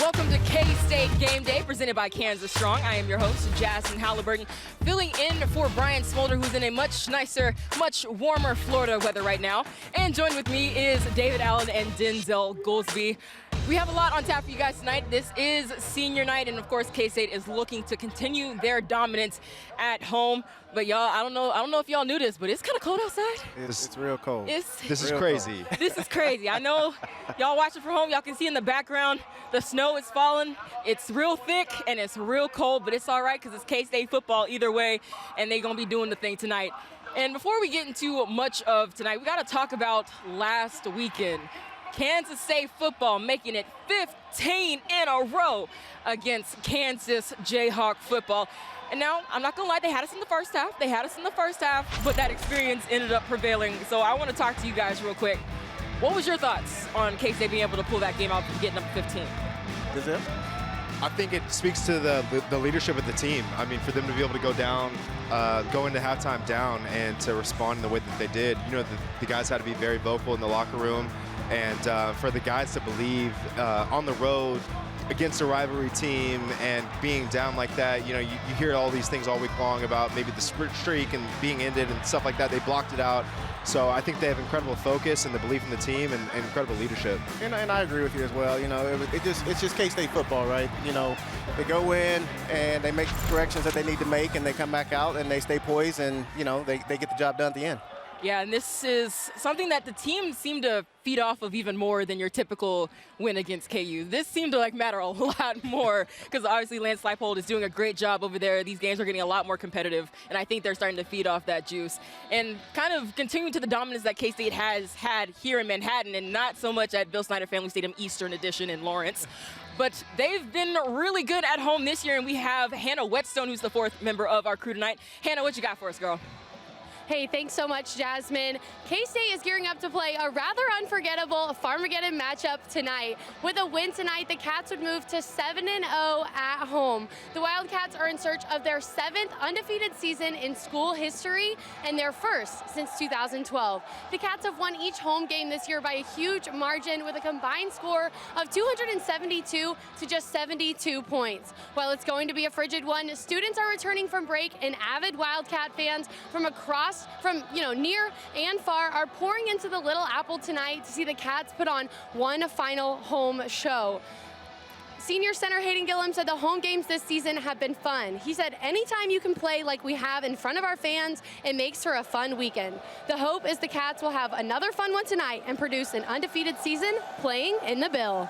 Welcome to K-State Game Day, presented by Kansas Strong. I am your host, Jasmine Halliburton, filling in for Brian Smolder, who's in a much nicer, much warmer Florida weather right now. And joined with me is David Allen and Denzel Goolsby. We have a lot on tap for you guys tonight. This is senior night, and of course, K-State is looking to continue their dominance at home. But y'all, I don't know if y'all knew this, but it's kind of cold outside. It's real cold. This is crazy. Cold. This is crazy. I know y'all watching from home, y'all can see in the background, the snow is falling. It's real thick and it's real cold, but it's all right because it's K-State football either way, and they're going to be doing the thing tonight. And before we get into much of tonight, we got to talk about last weekend. Kansas State football making it 15 in a row against Kansas Jayhawk football. And now, I'm not going to lie, they had us in the first half. But that experience ended up prevailing. So I want to talk to you guys real quick. What was your thoughts on K-State being able to pull that game out and getting up 15? I think it speaks to the leadership of the team. I mean, for them to be able to go down, go into halftime down, and to respond in the way that they did. You know, the guys had to be very vocal in the locker room. And for the guys to believe on the road against a rivalry team and being down like that, you know, you hear all these things all week long about maybe the streak and being ended and stuff like that. They blocked it out. So I think they have incredible focus and the belief in the team and incredible leadership. And I agree with you as well. You know, it's just K-State football, right? You know, they go in and they make corrections that they need to make, and they come back out and they stay poised, and, you know, they get the job done at the end. Yeah, and this is something that the team seemed to feed off of even more than your typical win against KU. This seemed to matter a lot more because obviously Lance Leipold is doing a great job over there. These games are getting a lot more competitive, and I think they're starting to feed off that juice and kind of continuing to the dominance that K-State has had here in Manhattan and not so much at Bill Snyder Family Stadium Eastern Edition in Lawrence. But they've been really good at home this year, and we have Hannah Whetstone, who's the fourth member of our crew tonight. Hannah, what you got for us, girl? Hey, thanks so much, Jasmine. K-State is gearing up to play a rather unforgettable Farmageddon matchup tonight. With a win tonight, the Cats would move to 7-0 at home. The Wildcats are in search of their 7th undefeated season in school history and their first since 2012. The Cats have won each home game this year by a huge margin with a combined score of 272 to just 72 points. While it's going to be a frigid one, students are returning from break, and avid Wildcat fans from near and far are pouring into the Little Apple tonight to see the Cats put on one final home show. Senior center Hayden Gillum said the home games this season have been fun. He said, anytime you can play like we have in front of our fans, it makes for a fun weekend. The hope is the Cats will have another fun one tonight and produce an undefeated season playing in the Bill.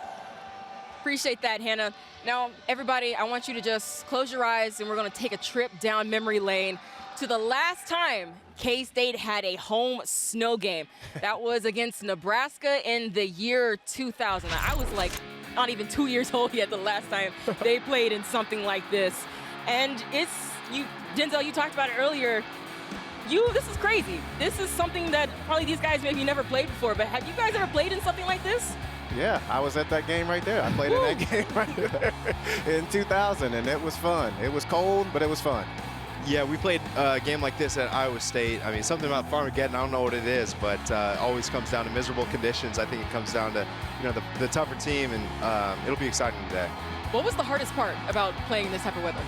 Appreciate that, Hannah. Now, everybody, I want you to just close your eyes, and we're going to take a trip down memory lane to the last time K-State had a home snow game. That was against Nebraska in the year 2000. I was not even 2 years old yet the last time they played in something like this. And Denzel, you talked about it earlier. This is crazy. This is something that probably these guys maybe never played before, but have you guys ever played in something like this? Yeah, I was at that game right there. I played in that game right there in 2000, and it was fun. It was cold, but it was fun. Yeah, we played a game like this at Iowa State. I mean, something about Farmageddon, I don't know what it is, but always comes down to miserable conditions. I think it comes down to, you know, the tougher team, and it'll be exciting today. What was the hardest part about playing this type of weather?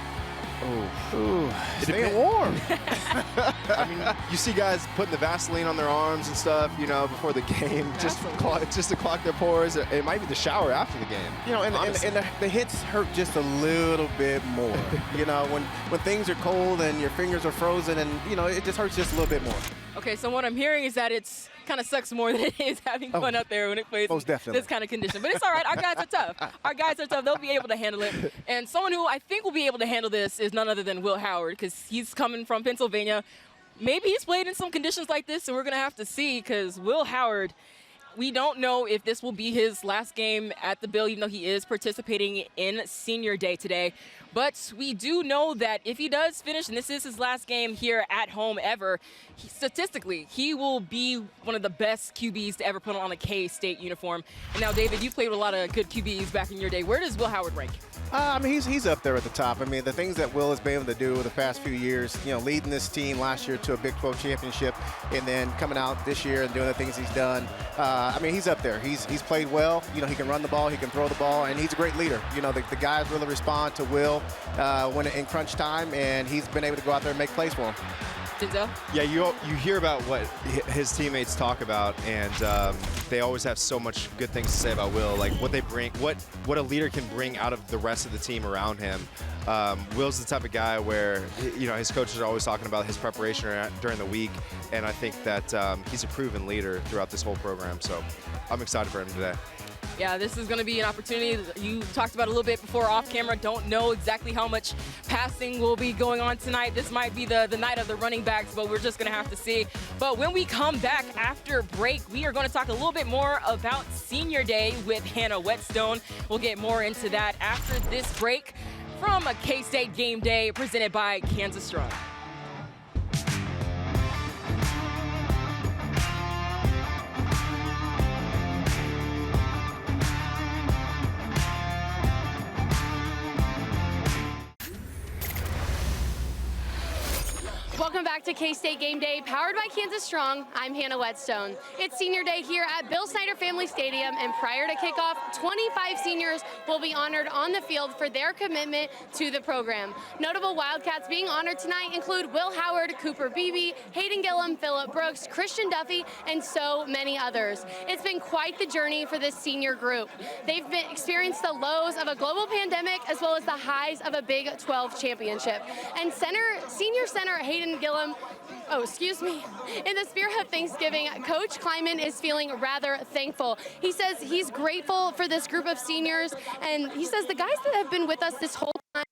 Staying warm. I mean, you see guys putting the Vaseline on their arms and stuff, you know, before the game, just to clog their pores. It might be the shower after the game. You know, and the hits hurt just a little bit more. You know, when things are cold and your fingers are frozen, and, you know, it just hurts just a little bit more. Okay, so what I'm hearing is that it's kind of sucks more than it is having fun out there when it plays this kind of condition. But it's all right. Our guys are tough. They'll be able to handle it. And someone who I think will be able to handle this is none other than Will Howard, because he's coming from Pennsylvania. Maybe he's played in some conditions like this, and we're going to have to see, because Will Howard, we don't know if this will be his last game at the Bill, even though he is participating in Senior Day today. But we do know that if he does finish, and this is his last game here at home ever, statistically, he will be one of the best QBs to ever put on a K-State uniform. And now, David, you played with a lot of good QBs back in your day. Where does Will Howard rank? I mean, he's up there at the top. I mean, the things that Will has been able to do the past few years, you know, leading this team last year to a Big 12 championship, and then coming out this year and doing the things he's done. I mean, he's up there. He's played well. You know, he can run the ball, he can throw the ball, and he's a great leader. You know, the guys really respond to Will when in crunch time, and he's been able to go out there and make plays for him. Denzel? Yeah, you hear about what his teammates talk about, and they always have so much good things to say about Will, like what they bring, what a leader can bring out of the rest of the team around him. Will's the type of guy where, you know, his coaches are always talking about his preparation during the week, and I think that he's a proven leader throughout this whole program, so I'm excited for him today. Yeah, this is going to be an opportunity. You talked about a little bit before off camera. Don't know exactly how much passing will be going on tonight. This might be the night of the running backs, but we're just going to have to see. But when we come back after break, we are going to talk a little bit more about Senior Day with Hannah Whetstone. We'll get more into that after this break from a K-State Game Day presented by Kansas Strong. Welcome back to K-State Game Day, powered by Kansas Strong. I'm Hannah Whetstone. It's Senior Day here at Bill Snyder Family Stadium, and prior to kickoff, 25 seniors will be honored on the field for their commitment to the program. Notable Wildcats being honored tonight include Will Howard, Cooper Beebe, Hayden Gillum, Phillip Brooks, Christian Duffy, and so many others. It's been quite the journey for this senior group. They've experienced the lows of a global pandemic as well as the highs of a Big 12 championship. And senior center Hayden Gillum, in the spirit of Thanksgiving, Coach Kleiman is feeling rather thankful. He says he's grateful for this group of seniors, and he says the guys that have been with us this whole time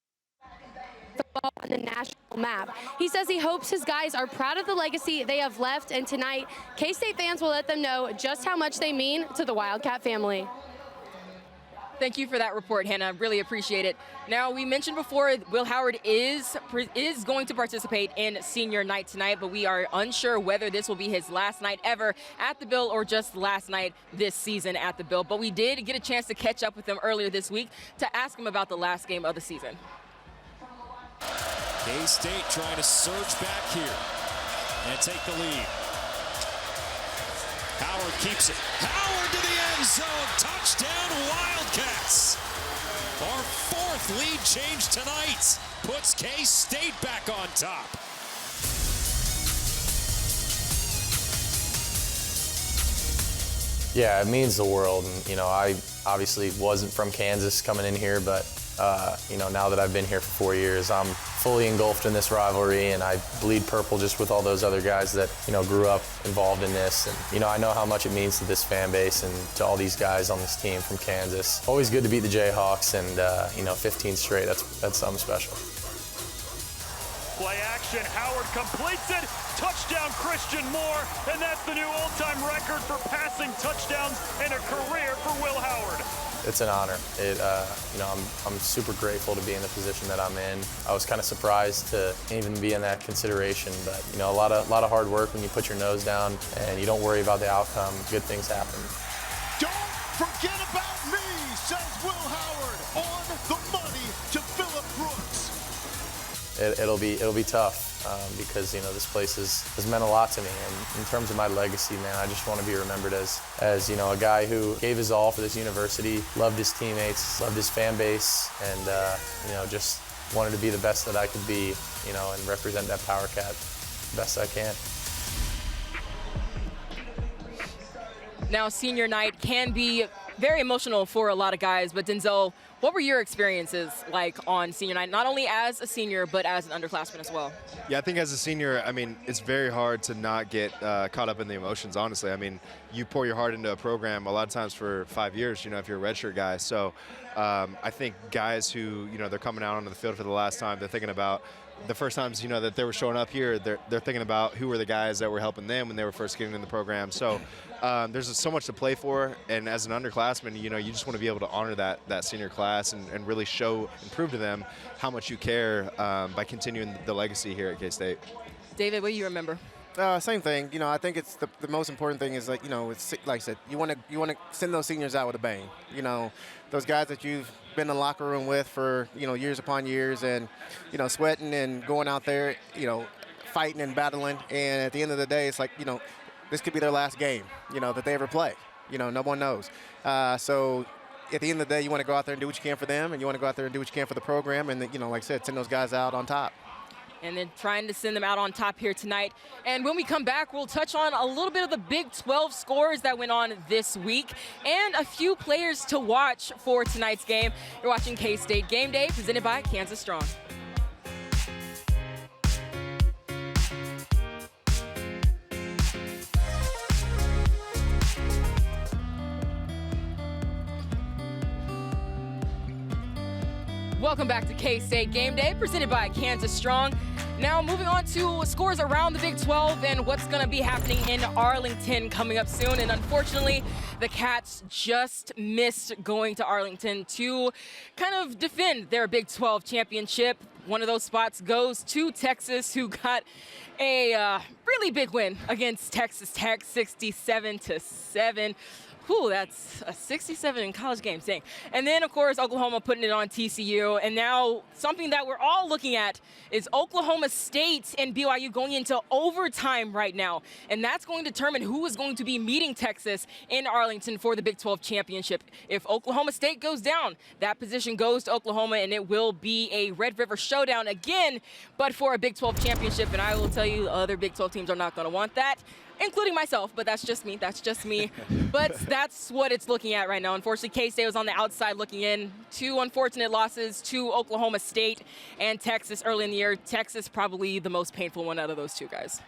on the national map. He says he hopes his guys are proud of the legacy they have left, and tonight, K-State fans will let them know just how much they mean to the Wildcat family. Thank you for that report, Hannah. Really appreciate it. Now, we mentioned before, Will Howard is going to participate in senior night tonight, but we are unsure whether this will be his last night ever at the Bill or just last night this season at the Bill. But we did get a chance to catch up with him earlier this week to ask him about the last game of the season. K-State trying to surge back here and take the lead. Howard keeps it. Howard to the end zone. Touchdown Wildcats. Our fourth lead change tonight puts K-State back on top. Yeah, it means the world. And, you know, I obviously wasn't from Kansas coming in here, but you know, now that I've been here for 4 years, I'm fully engulfed in this rivalry, and I bleed purple just with all those other guys that, you know, grew up involved in this. And, you know, I know how much it means to this fan base and to all these guys on this team from Kansas. Always good to beat the Jayhawks, and, you know, 15 straight, that's something special. Play action, Howard completes it, touchdown Christian Moore, and that's the new all-time record for passing touchdowns in a career for Will Howard. It's an honor. You know, I'm super grateful to be in the position that I'm in. I was kind of surprised to even be in that consideration, but you know, a lot of hard work when you put your nose down and you don't worry about the outcome. Good things happen. Don't forget about me, says Will Howard on the money to Phillip Brooks. It'll be tough because, you know, this place has meant a lot to me. And in terms of my legacy, man, I just want to be remembered as you know, a guy who gave his all for this university, loved his teammates, loved his fan base, and you know, just wanted to be the best that I could be, you know, and represent that Power Cat the best I can. Now, senior night can be very emotional for a lot of guys, but Denzel, what were your experiences like on senior night, not only as a senior, but as an underclassman as well? Yeah, I think as a senior, I mean, it's very hard to not get caught up in the emotions, honestly. I mean, you pour your heart into a program a lot of times for 5 years, you know, if you're a redshirt guy. So I think guys who, you know, they're coming out onto the field for the last time, they're thinking about the first times, you know, that they were showing up here, they're thinking about who were the guys that were helping them when they were first getting in the program. So there's so much to play for, and as an underclassman, you know, you just want to be able to honor that senior class and really show and prove to them how much you care by continuing the legacy here at K-State. David, what do you remember? Same thing. You know, I think it's the most important thing is, like, you know, it's like I said, you want to send those seniors out with a bang. You know, those guys that you've been in the locker room with for, you know, years upon years, and, you know, sweating and going out there, you know, fighting and battling. And at the end of the day, it's like, you know, this could be their last game, you know, that they ever play. You know, no one knows. So at the end of the day, you want to go out there and do what you can for them, and you want to go out there and do what you can for the program, and, you know, like I said, send those guys out on top. And then trying to send them out on top here tonight. And when we come back, we'll touch on a little bit of the Big 12 scores that went on this week and a few players to watch for tonight's game. You're watching K-State Game Day, presented by Kansas Strong. Welcome back to K-State Game Day, presented by Kansas Strong. Now moving on to scores around the Big 12 and what's going to be happening in Arlington coming up soon. And unfortunately, the Cats just missed going to Arlington to kind of defend their Big 12 championship. One of those spots goes to Texas, who got a really big win against Texas Tech, 67-7. Whew, that's a 67 in college games, dang. And then, of course, Oklahoma putting it on TCU. And now something that we're all looking at is Oklahoma State and BYU going into overtime right now. And that's going to determine who is going to be meeting Texas in Arlington for the Big 12 championship. If Oklahoma State goes down, that position goes to Oklahoma, and it will be a Red River showdown again, but for a Big 12 championship. And I will tell you, other Big 12 teams are not going to want that, including myself, but that's just me. That's just me. But that's what it's looking at right now. Unfortunately, K-State was on the outside looking in. Two unfortunate losses to Oklahoma State and Texas early in the year. Texas probably the most painful one out of those two guys.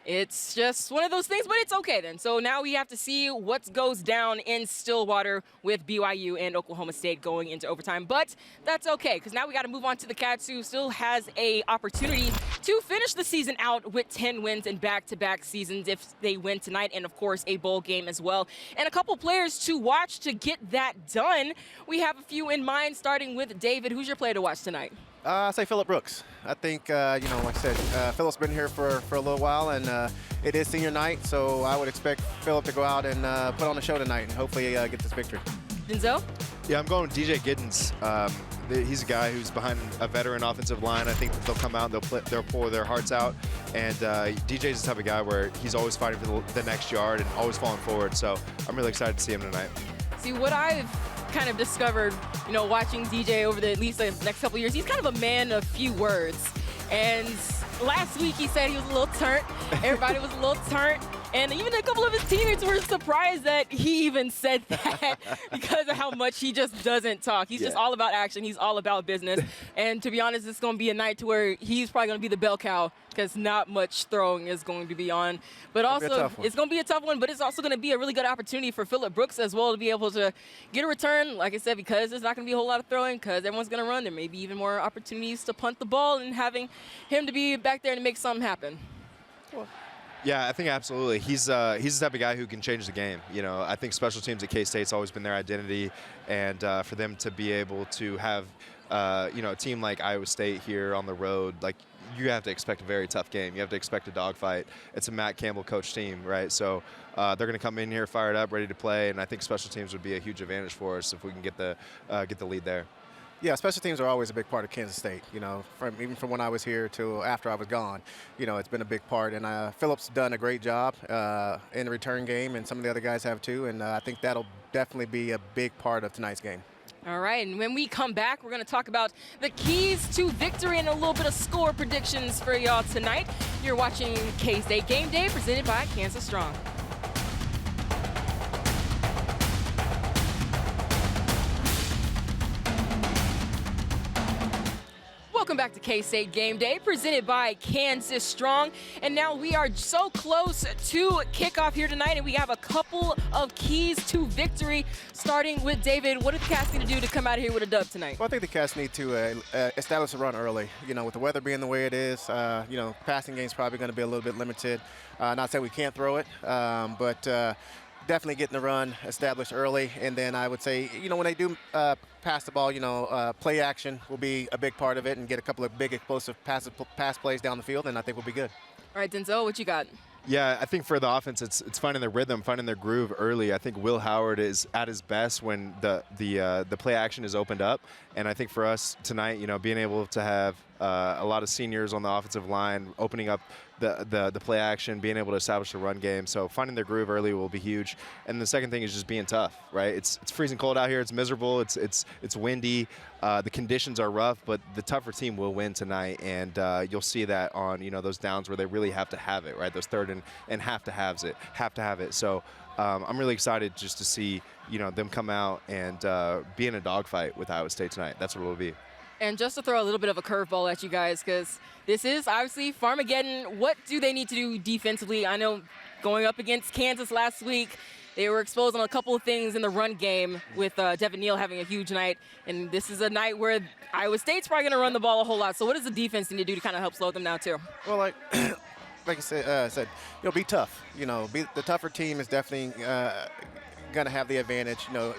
It's just one of those things, but it's okay then. So now we have to see what goes down in Stillwater with BYU and Oklahoma State going into overtime. But that's okay, because now we got to move on to the Cats, who still has a opportunity to finish the season out with 10 wins in back-to-back seasons if they win tonight, and of course a bowl game as well. And a couple players to watch to get that done. We have a few in mind, starting with David. Who's your player to watch tonight? I say Phillip Brooks. I think, you know, like I said, Philip's been here for a little while, and it is senior night, so I would expect Phillip to go out and put on a show tonight and hopefully get this victory. Denzel? Yeah, I'm going DJ Giddens. He's a guy who's behind a veteran offensive line. I think they'll come out and they'll pour their hearts out. And DJ's the type of guy where he's always fighting for the next yard and always falling forward. So I'm really excited to see him tonight. See, what I've kind of discovered, you know, watching DJ over at least the next couple of years, he's kind of a man of few words. And last week he said he was a little turnt. Everybody was a little turnt. And even a couple of his teammates were surprised that he even said that because of how much he just doesn't talk. He's just all about action. He's all about business. And to be honest, it's going to be a night to where he's probably going to be the bell cow because not much throwing is going to be on. But also, it's going to be a tough one, but it's also going to be a really good opportunity for Phillip Brooks as well to be able to get a return. Like I said, because there's not going to be a whole lot of throwing because everyone's going to run. There may be even more opportunities to punt the ball and having him to be back there and make something happen. Cool. Yeah, I think absolutely. He's the type of guy who can change the game. You know, I think special teams at K-State's always been their identity, and for them to be able to have, you know, a team like Iowa State here on the road, like you have to expect a very tough game. You have to expect a dogfight. It's a Matt Campbell coach team, right? So they're going to come in here fired up, ready to play, and I think special teams would be a huge advantage for us if we can get the lead there. Yeah, special teams are always a big part of Kansas State, you know, even from when I was here to after I was gone. You know, it's been a big part. And Phillip's done a great job in the return game, and some of the other guys have too. And I think that'll definitely be a big part of tonight's game. All right, and when we come back, we're going to talk about the keys to victory and a little bit of score predictions for y'all tonight. You're watching K-State Game Day, presented by Kansas Strong. Welcome back to K-State Game Day, presented by Kansas Strong. And now we are so close to kickoff here tonight, and we have a couple of keys to victory, starting with David. What do the Cats need to do to come out of here with a dub tonight? Well, I think the Cats need to establish a run early. You know, with the weather being the way it is, you know, passing game's probably going to be a little bit limited. Not saying we can't throw it, but definitely getting the run established early. And then I would say, you know, when they do pass the ball, you know, play action will be a big part of it, and get a couple of big explosive pass plays down the field, and I think we'll be good. All right, Denzel, what you got? Yeah, I think for the offense, it's finding their rhythm, finding their groove early. I think Will Howard is at his best when the play action is opened up, and I think for us tonight, you know, being able to have a lot of seniors on the offensive line, opening up the play action, being able to establish the run game. So finding their groove early will be huge. And the second thing is just being tough, right? It's freezing cold out here. It's miserable. It's windy. The conditions are rough, but the tougher team will win tonight. And you'll see that on, you know, those downs where they really have to have it, right? Those third and have to have it. So I'm really excited just to see, you know, them come out and be in a dogfight with Iowa State tonight. That's what it will be. And just to throw a little bit of a curveball at you guys, because this is obviously Farmageddon. What do they need to do defensively? I know going up against Kansas last week, they were exposed on a couple of things in the run game with Devin Neal having a huge night. And this is a night where Iowa State's probably going to run the ball a whole lot. So what does the defense need to do to kind of help slow them down too? Well, like I said, you know, be tough. You know, the tougher team is definitely going to have the advantage. You know,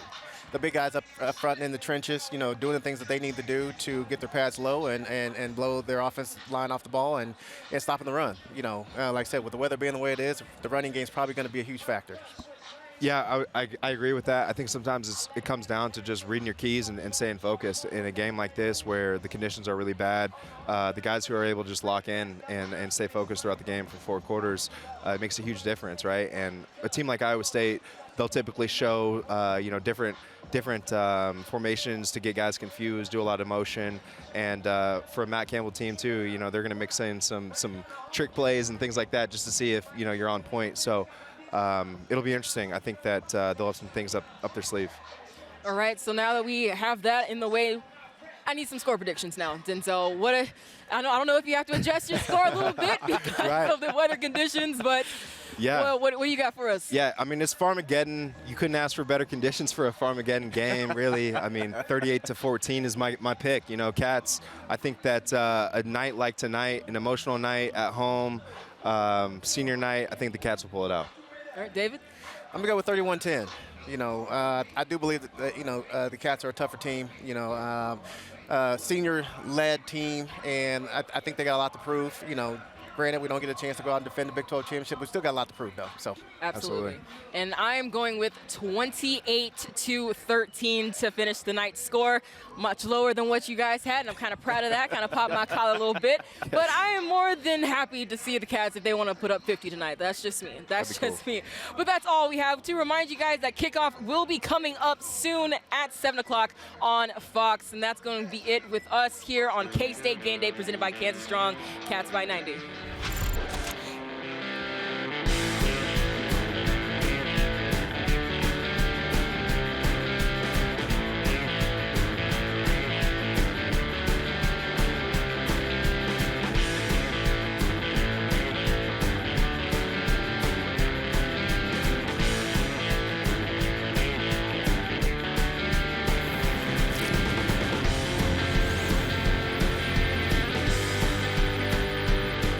the big guys up front in the trenches, you know, doing the things that they need to do to get their pads low and blow their offensive line off the ball and stopping the run. You know, like I said, with the weather being the way it is, the running game is probably going to be a huge factor. Yeah, I agree with that. I think sometimes it comes down to just reading your keys and staying focused. In a game like this where the conditions are really bad, the guys who are able to just lock in and stay focused throughout the game for 4 quarters, it makes a huge difference, right? And a team like Iowa State, they'll typically show, you know, different formations to get guys confused, do a lot of motion. And for a Matt Campbell team too, you know, they're going to mix in some trick plays and things like that just to see if, you know, you're on point. So it'll be interesting. I think that they'll have some things up their sleeve. All right, so now that we have that in the way, I need some score predictions now. Denzel, I don't know if you have to adjust your score a little bit because of the weather conditions, but yeah. What do you got for us? Yeah, I mean, it's Farmageddon. You couldn't ask for better conditions for a Farmageddon game, really. I mean, 38-14 is my pick. You know, Cats, I think that a night like tonight, an emotional night at home, senior night, I think the Cats will pull it out. All right, David? I'm going to go with 31-10. You know, I do believe that, you know, the Cats are a tougher team, you know, senior-led team, and I think they got a lot to prove. You know, granted, we don't get a chance to go out and defend the Big 12 championship. We still got a lot to prove, though. So Absolutely. And I am going with 28-13 to finish the night score. Much lower than what you guys had, and I'm kind of proud of that. Kind of popped my collar a little bit. But I am more than happy to see the Cats if they want to put up 50 tonight. That's just me. That's just me. But that's all we have. To remind you guys that kickoff will be coming up soon at 7 o'clock on Fox. And that's going to be it with us here on K-State Game Day presented by Kansas Strong, Cats by 90.